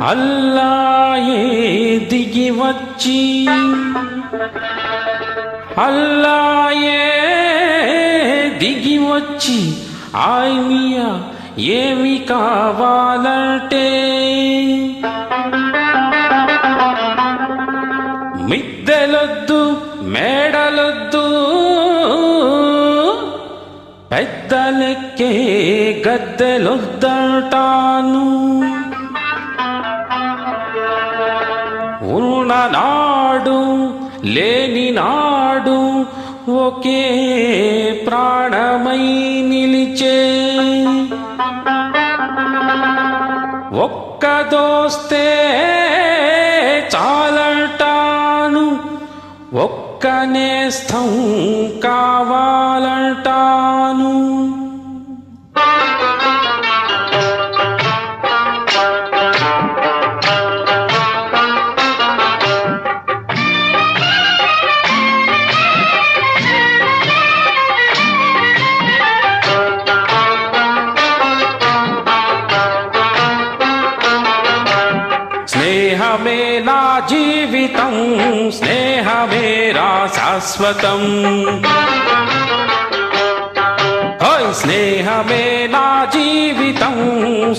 అల్లాయే దిగి వచ్చి అల్లాయే దిగి వచ్చి ఆయ్ మియా ఏమి కావాలంటే మిద్దెలొద్దు మేడలొద్దు పెద్దలెక్కే గద్దెలొద్దంటాను. ఉన్ననాడు లేని నాడు ఒకే ప్రాణమై నిలిచే ఒక్క దోస్తే చాలంటాను, ఒక్క నేస్తం కావాలంటాను. స్నేహమే నా జీవితం, స్నేహమే రా శాశ్వతం. స్నేహమే నా జీవితం,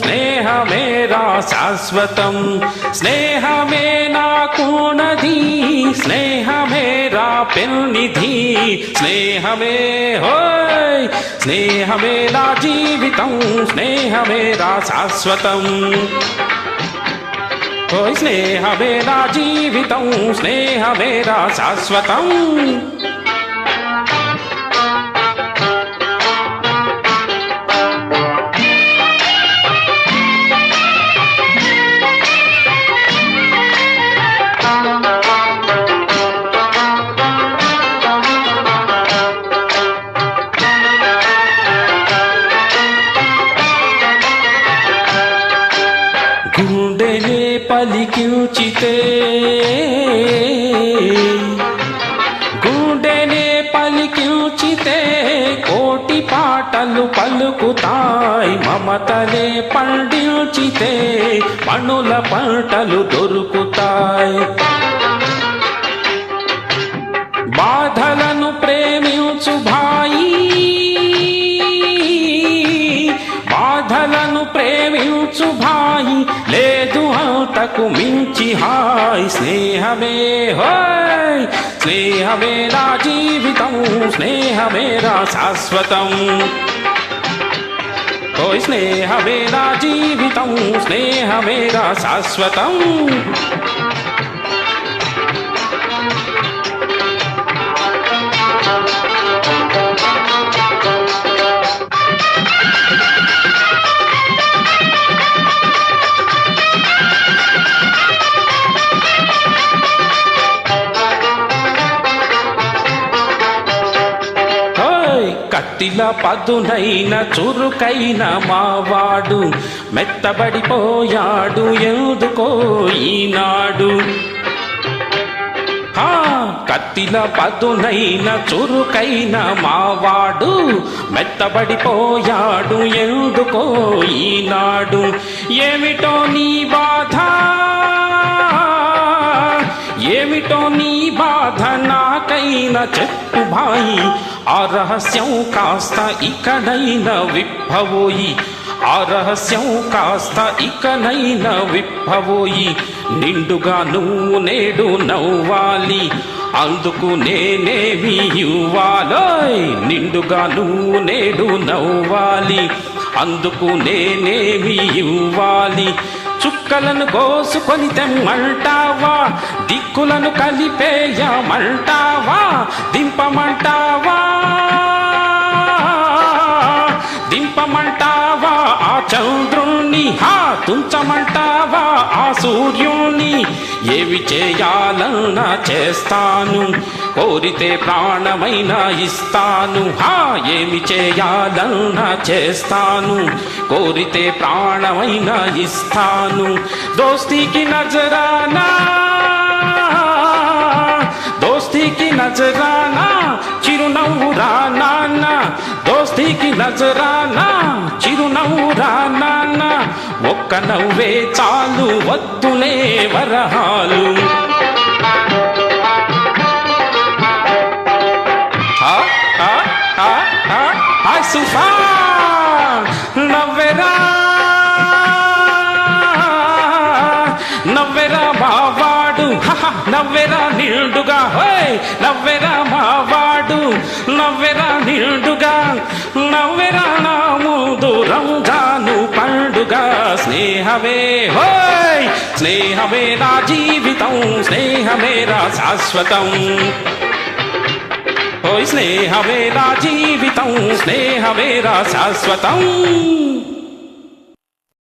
స్నేహమే రా శాశ్వతం. స్నేహమే నాకున్నది, స్నేహమే రా పెన్నిధి. స్నేహమే హోయ్, స్నేహమే నా జీవితం, స్నేహమే రా శాశ్వతం. ఓయ్ స్నేహమే నా జీవితం, స్నేహమే రా శాశ్వతం. గుండెనే పలికించితే, గుండెనే పలికించితే కోటి పాటలు పలుకుతాయి. మమతలే పండించితే పనుల పంటలు దొరుకుతాయి. బాధలను ప్రేమించు భాయి, బాధలను ప్రేమించు భాయి, లేదు అంతకు మించి హాయ్. స్నేహమే హోయ్, స్నేహమే నా జీవితం, స్నేహమే రా శాశ్వతం. ఓయ్ స్నేహమే నా జీవితం, స్నేహమే రా శాశ్వతం. కత్తిల పదునైన చురుకైన మావాడు మెత్తబడిపోయాడు ఎందుకో ఈనాడు. కత్తిల పదునైన చురుకైన మావాడు మెత్తబడిపోయాడు ఎందుకో ఈనాడు. ఏమిటో నీ బాధ, ఏమిటో నీ బాధ నాకైనా చెప్పు భాయి. ఆ రహస్యం కాస్త ఇకనైనా విప్పబోయి, ఆ రహస్యం కాస్త ఇకనైనా విప్పబోయి. నిండుగా నువ్వు నేడు నవ్వాలి, అందుకు నేనేమి ఇవ్వాలోయ్. నిండుగా నువ్వు నేడు నవ్వాలి, అందుకు నేనేమి ఇవ్వాలి. చుక్కలను కోసుకొని తెమ్మంటావా, దిక్కులను కలిపేయమంటావా, దింపమంటావా, దింపమంటావా ఆ చంద్రుణ్ణి, తుంచమంటావా ఆ సూర్యుణ్ణి. ఏవి చేయాలన్నా చేస్తాను, కోరితే ప్రాణమైనా ఇస్తాను. ఏమి చేయాలన్నా చేస్తాను, కోరితే ప్రాణమైనా ఇస్తాను. దోస్తీకి నజరానా నజరానా చిరునవ్వురా నాన్న దోస్తీకి నజరానా చిరునవ్వురా నాన్న ఒక్క నవ్వే చాలు వద్దులే వరహాలు సుఫా నవ్వెరా నవ్వెరా మావాడు నవ్వెరా నిండుగా హోయ్ నవ్వెరా మావాడు నవ్వెరా నిండుగా నవ్వెరా నా ముందు రంజాను పండుగ స్నేహమే హోయ్ స్నేహమే నా జీవితం స్నేహమే నా శాశ్వతం ఓయ్ స్నేహమే నా జీవితం స్నేహమే నా శాశ్వతం